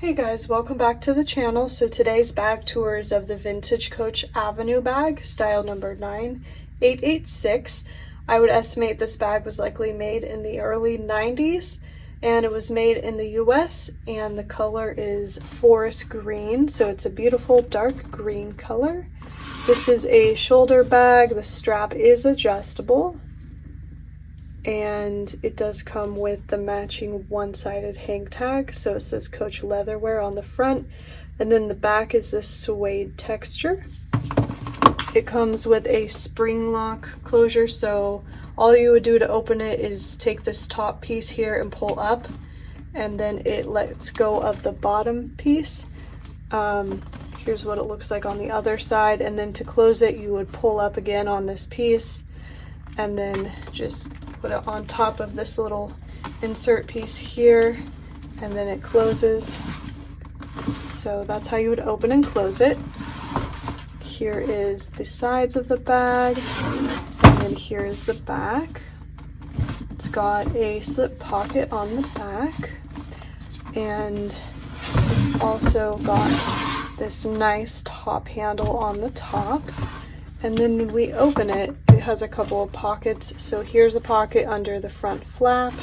Hey guys, welcome back to the channel. So today's bag tour is of the Vintage Coach Avenue bag, style number 9886. I would estimate this bag was likely made in the early 90s, and it was made in the US, and the color is forest green, so it's a beautiful dark green color. This is a shoulder bag. The strap is adjustable, and it does come with the matching one-sided hang tag, so it says Coach Leatherwear on the front, and then the back is this suede texture. It comes with a spring lock closure, so all you would do to open it is take this top piece here and pull up, and then it lets go of the bottom piece. Here's what it looks like on the other side, and then to close it you would pull up again on this piece and then just put it on top of this little insert piece here, and then it closes. So that's how you would open and close it. Here is the sides of the bag, and then here is the back. It's got a slip pocket on the back, and it's also got this nice top handle on the top. And then when we open it, it has a couple of pockets. So here's a pocket under the front flap.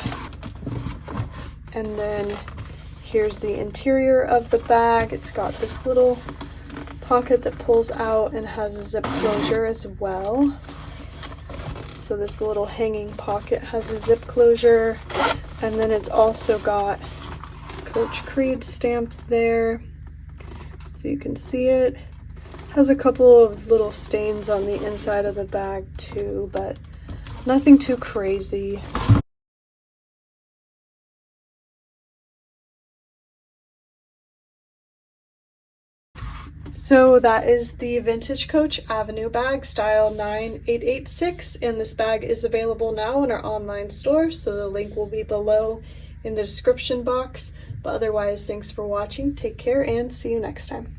And then here's the interior of the bag. It's got this little pocket that pulls out and has a zip closure as well. So this little hanging pocket has a zip closure. And then it's also got Coach Creed stamped there, so you can see it. Has a couple of little stains on the inside of the bag too, but nothing too crazy. So that is the Vintage Coach Avenue bag, style 9886, and this bag is available now in our online store, so the link will be below in the description box. But otherwise, thanks for watching, take care, and see you next time.